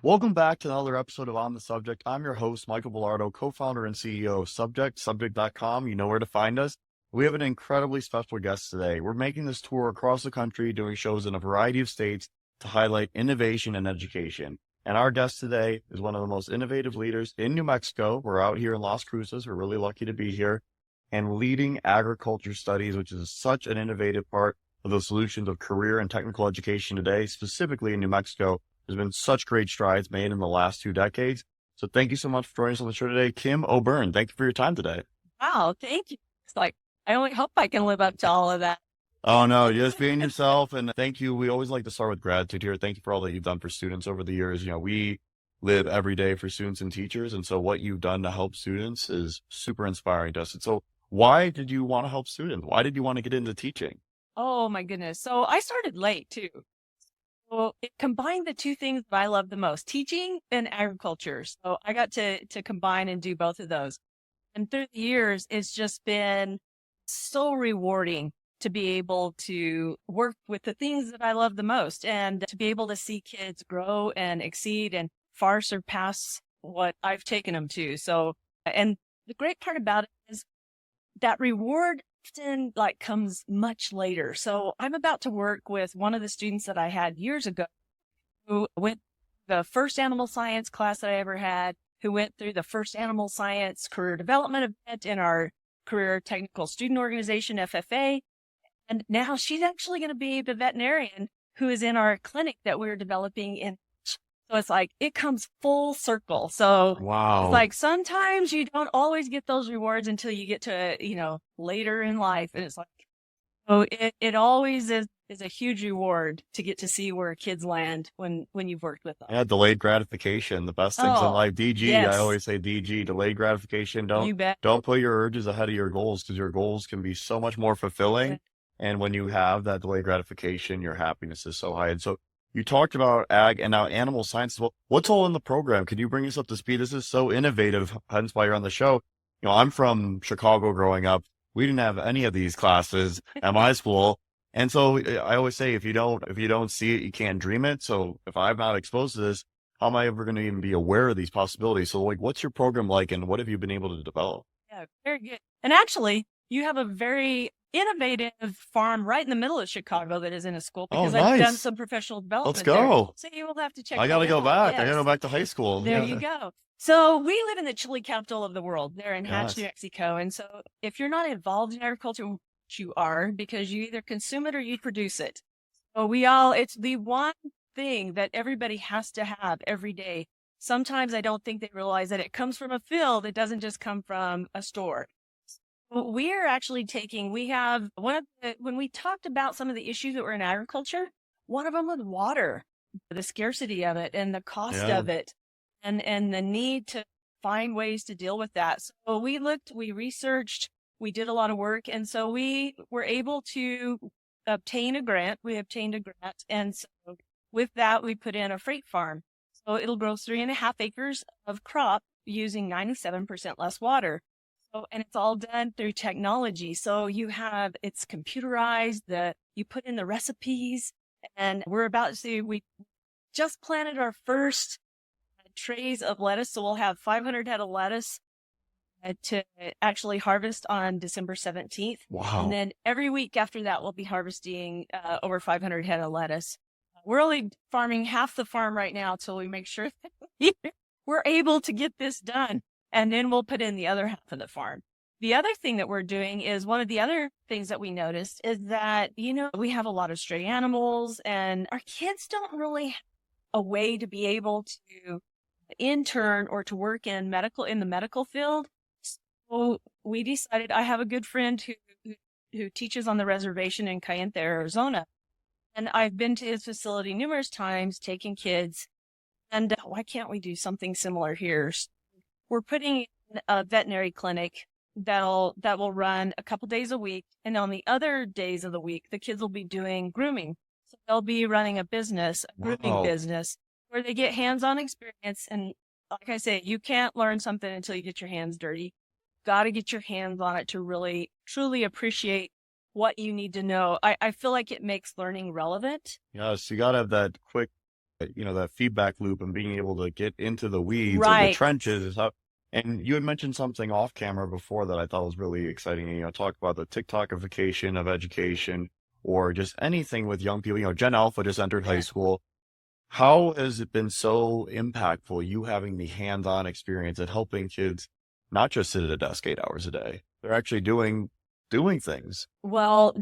Welcome back to another episode of On the Subject. I'm your host, Michael Vilardo, co-founder and CEO of subject.com. You know where to find us. We have an incredibly special guest today. We're making this tour across the country, doing shows in a variety of states to highlight innovation and education. And our guest today is one of the most innovative leaders in New Mexico. We're out here in Las Cruces. We're really lucky to be here, and leading agriculture studies, which is such an innovative part of the solutions of career and technical education today, specifically in New Mexico. There's been such great strides made in the last 2 decades. So thank you so much for joining us on the show today. Kim O'Byrne, thank you for your time today. Wow, thank you. It's like, I only hope I can live up to all of that. Oh, no, just being yourself. And thank you. We always like to start with gratitude here. Thank you for all that you've done for students over the years. You know, we live every day for students and teachers. And so what you've done to help students is super inspiring to us. And so why did you want to help students? Why did you want to get into teaching? Oh my goodness. So I started late too. So it combined the two things that I love the most, teaching and agriculture. So I got to combine and do both of those. And through the years, it's just been so rewarding to be able to work with the things that I love the most and to be able to see kids grow and exceed and far surpass what I've taken them to. So, and the great part about it is that reward often comes much later. So I'm about to work with one of the students that I had years ago who went the first animal science class that I ever had, who went through the first animal science career development event in our career technical student organization, FFA. And now she's actually going to be the veterinarian who is in our clinic that we're developing in. So it's like, it comes full circle. So Wow. It's like sometimes you don't always get those rewards until you get to, later in life. And it's like, so it always is a huge reward to get to see where kids land when you've worked with them. Yeah, delayed gratification, the best things in Oh, life. DG, yes. I always say DG, delayed gratification. You bet. Don't put your urges ahead of your goals, because your goals can be so much more fulfilling. And when you have that delayed gratification, your happiness is so high. And so you talked about ag and now animal science. Well, what's all in the program? Can you bring us up to speed? This is so innovative, hence why you're on the show. You know, I'm from Chicago growing up. We didn't have any of these classes at my school. And so I always say, if you don't see it, you can't dream it. So if I'm not exposed to this, how am I ever going to even be aware of these possibilities? So what's your program like, and what have you been able to develop? Yeah, very good. And actually, you have a very innovative farm right in the middle of Chicago that is in a school, because I've done some professional development. Let's go. There. So you will have to check. I got to go back. Yes. I got to go back to high school. There you go. So we live in the chili capital of the world there in Hatch, New Mexico. And so if you're not involved in agriculture, which you are, because you either consume it or you produce it. So it's the one thing that everybody has to have every day. Sometimes I don't think they realize that it comes from a field. It doesn't just come from a store. We're actually when we talked about some of the issues that were in agriculture, one of them was water, the scarcity of it and the cost of it, and the need to find ways to deal with that. So we researched, we did a lot of work. And so we were able to obtain a grant. We obtained a grant. And so with that, we put in a freight farm. So it'll grow 3.5 acres of crop using 97% less water. And it's all done through technology. So it's computerized, you put in the recipes, and we just planted our first trays of lettuce. So we'll have 500 head of lettuce to actually harvest on December 17th. Wow. And then every week after that, we'll be harvesting over 500 head of lettuce. We're only farming half the farm right now till we make sure that we're able to get this done. And then we'll put in the other half of the farm. The other thing that we're doing is, one of the other things that we noticed is that, we have a lot of stray animals, and our kids don't really have a way to be able to intern or to work in the medical field. So we decided, I have a good friend who teaches on the reservation in Cayente, Arizona. And I've been to his facility numerous times taking kids. And why can't we do something similar here? We're putting in a veterinary clinic that will run a couple days a week. And on the other days of the week, the kids will be doing grooming. So they'll be running a grooming business, where they get hands-on experience. And like I say, you can't learn something until you get your hands dirty. Got to get your hands on it to really, truly appreciate what you need to know. I feel like it makes learning relevant. Yes, you got to have that quick that feedback loop and being able to get into the weeds or the Right. trenches is how. And you had mentioned something off camera before that I thought was really exciting. Talk about the TikTokification of education or just anything with young people. Gen Alpha just entered high Yeah. school. How has it been so impactful, you having the hands-on experience at helping kids not just sit at a desk 8 hours a day? They're actually doing things. Well,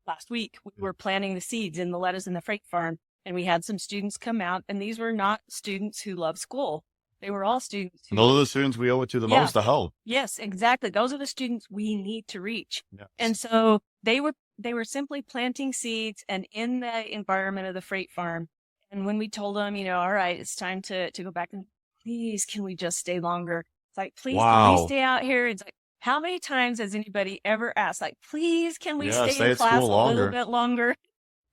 last week we were planting the seeds in the lettuce in the freight farm, and we had some students come out, and these were not students who love school. They were all students And who, those are the students we owe it to the yeah, most to help. yes, exactly. Those are the students we need to reach. And Yes. so they were simply planting seeds and in the environment of the freight farm. And when we told them, all right, it's time to go back, and please, can we just stay longer? It's like, please, can we Wow. stay out here? It's like, how many times has anybody ever asked, like, please, can we Yeah, stay in stay at class school a little longer. bit longer?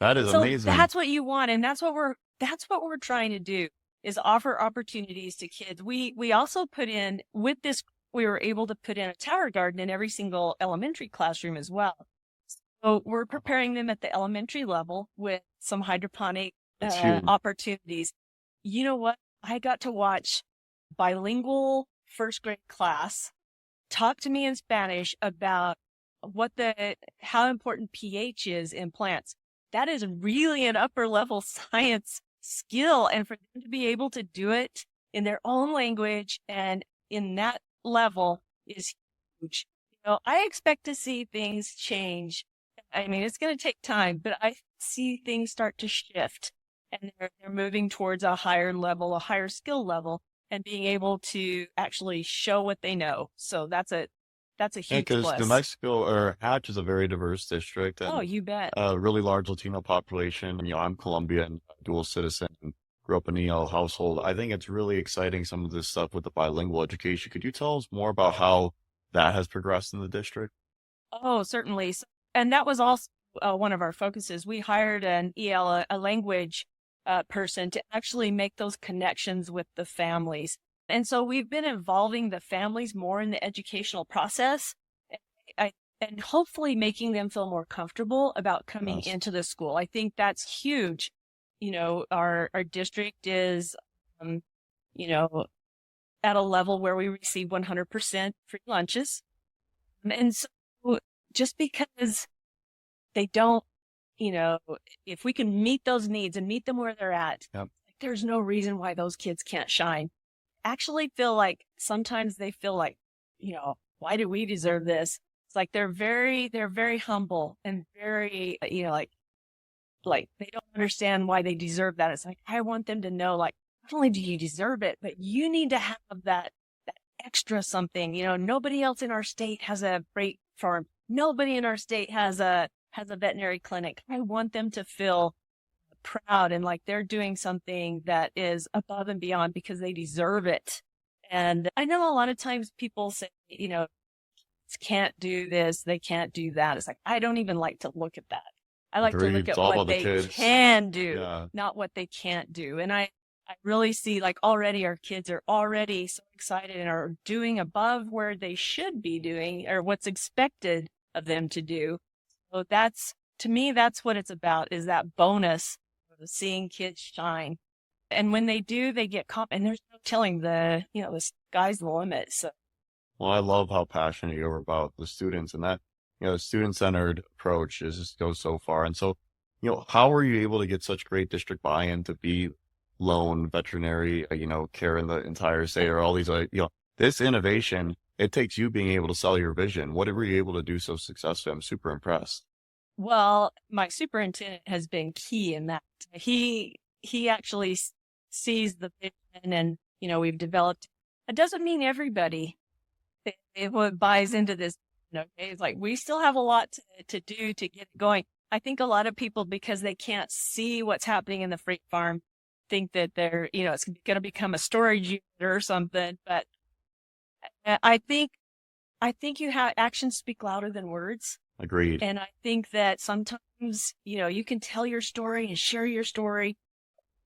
That is So amazing. that's what you want, and that's what we're trying to do, is offer opportunities to kids. We also put in, with this, we were able to put in a tower garden in every single elementary classroom as well. So we're preparing them at the elementary level with some hydroponic That's huge. opportunities. You know what? I got to watch bilingual first grade class talk to me in Spanish about how important pH is in plants. That is really an upper level science skill. And for them to be able to do it in their own language and in that level is huge. I expect to see things change. I mean, it's going to take time, but I see things start to shift, and they're moving towards a higher level, a higher skill level, and being able to actually show what they know. So that's a Yeah, huge because New plus. Mexico or Hatch is a very diverse district Oh, and you bet. a really large Latino population. I'm Colombian, dual citizen, and grew up in an EL household. I think it's really exciting, some of this stuff with the bilingual education. Could you tell us more about how that has progressed in the district? Oh, certainly. And that was also one of our focuses. We hired an EL, a language person, to actually make those connections with the families. And so we've been involving the families more in the educational process, I, and hopefully making them feel more comfortable about coming Yes. into the school. I think that's huge. Our district is, um, you know, at a level where we receive 100% free lunches. And so just because they don't, you know, if we can meet those needs and meet them where they're at, Yep. there's no reason why those kids can't shine. Actually feel like sometimes they feel like, why do we deserve this? It's like they're very humble and very, like they don't understand why they deserve that. It's like, I want them to know, like, not only do you deserve it, but you need to have that extra something. Nobody else in our state has a freight farm. Nobody in our state has a veterinary clinic. I want them to feel proud and like they're doing something that is above and beyond because they deserve it. And I know a lot of times people say, can't do this, they can't do that. It's like, I don't even like to look at that. I like to look Agreed. It's at all what about the they kids. can do, Yeah. not what they can't do. And I really see, like, already our kids are already so excited and are doing above where they should be doing or what's expected of them to do. So to me, that's what it's about, is that bonus of seeing kids shine. And when they do, they get caught, and there's no telling the sky's the limit. So, Well, I love how passionate you are about the students and that, student-centered approach just goes so far. And so, how were you able to get such great district buy-in to be lone veterinary, care in the entire state or all these, this innovation, it takes you being able to sell your vision. What were you able to do so successfully? I'm super impressed. well, my superintendent has been key in that. He actually sees the vision, and we've developed. It doesn't mean everybody buys into this. Okay, it's like we still have a lot to do to get it going. I think a lot of people, because they can't see what's happening in the freight farm, think that it's going to become a storage unit or something. But I think you have actions speak louder than words. Agreed. And I think that sometimes, you can tell your story and share your story.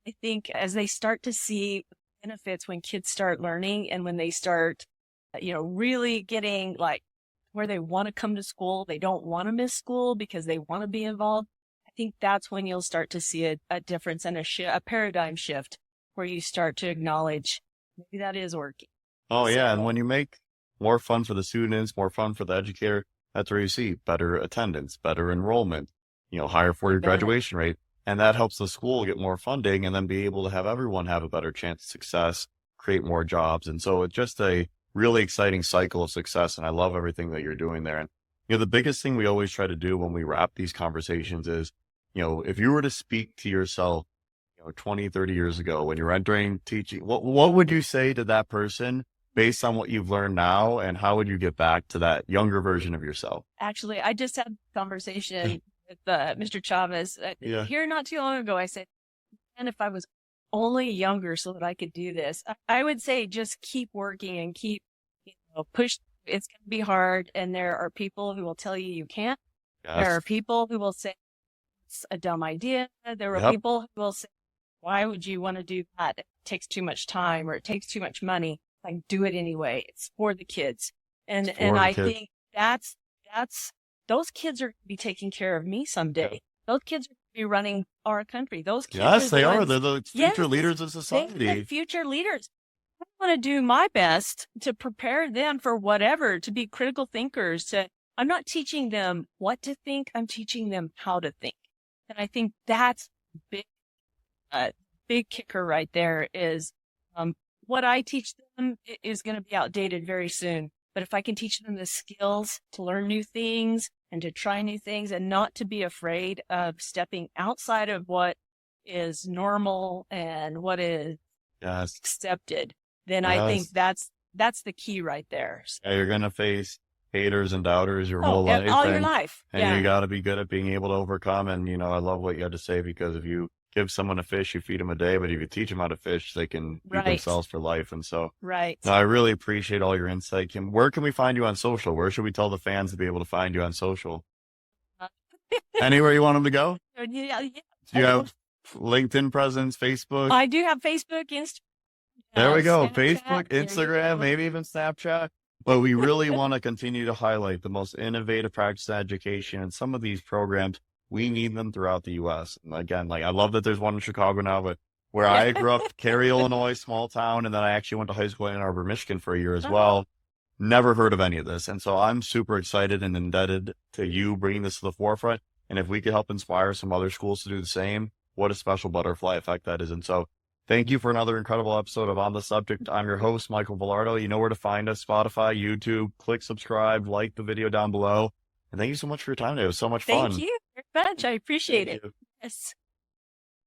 I think as they start to see benefits, when kids start learning and when they start, really getting like where they want to come to school, they don't want to miss school because they want to be involved. I think that's when you'll start to see a difference and a paradigm shift where you start to acknowledge maybe that is working. Oh, yeah. And when you make more fun for the students, more fun for the educator, that's where you see better attendance, better enrollment, higher for your graduation rate. And that helps the school get more funding and then be able to have everyone have a better chance of success, create more jobs. And so it's just a really exciting cycle of success. And I love everything that you're doing there. And, the biggest thing we always try to do when we wrap these conversations is, if you were to speak to yourself, 20, 30 years ago when you're entering teaching, what would you say to that person based on what you've learned now? And how would you get back to that younger version of yourself? Actually, I just had a conversation with Mr. Chavez here not too long ago. I said, and if I was only younger so that I could do this, I would say just keep working and keep, push. It's going to be hard. And there are people who will tell you you can't. Yes. There are people who will say it's a dumb idea. There are people who will say, why would you want to do that? It takes too much time or it takes too much money. Like, do it anyway. It's for the kids. And I think that's those kids are going to be taking care of me someday. Those kids are going to be running our country. Those kids. Yes, they are. They're the future leaders of society. They're the future leaders. I want to do my best to prepare them for whatever, to be critical thinkers. I'm not teaching them what to think. I'm teaching them how to think. And I think that's big kicker right there is, what I teach them is going to be outdated very soon. But if I can teach them the skills to learn new things and to try new things and not to be afraid of stepping outside of what is normal and what is accepted, then I think that's the key right there. So, you're going to face haters and doubters your whole life. All your life. And you got to be good at being able to overcome. And, I love what you had to say, because if you give someone a fish, you feed them a day, but if you teach them how to fish, they can feed themselves for life. And so I really appreciate all your insight, Kim. Where can we find you on social? Where should we tell the fans to be able to find you on social? Anywhere you want them to go? Yeah. Do you have LinkedIn presence, Facebook? I do have Facebook, Instagram. There we go. Facebook, Instagram, maybe even Snapchat. But we really want to continue to highlight the most innovative practice in education, and some of these programs, we need them throughout the U.S. And again, I love that there's one in Chicago now, but where I grew up, Cary, Illinois, small town, and then I actually went to high school in Ann Arbor, Michigan for a year as well. Never heard of any of this. And so I'm super excited and indebted to you bringing this to the forefront. And if we could help inspire some other schools to do the same, what a special butterfly effect that is. And so thank you for another incredible episode of On the Subject. I'm your host, Michael Vilardo. You know where to find us: Spotify, YouTube. Click subscribe, like the video down below. And thank you so much for your time today. It was so much fun. Thank you very much. I appreciate it. Yes.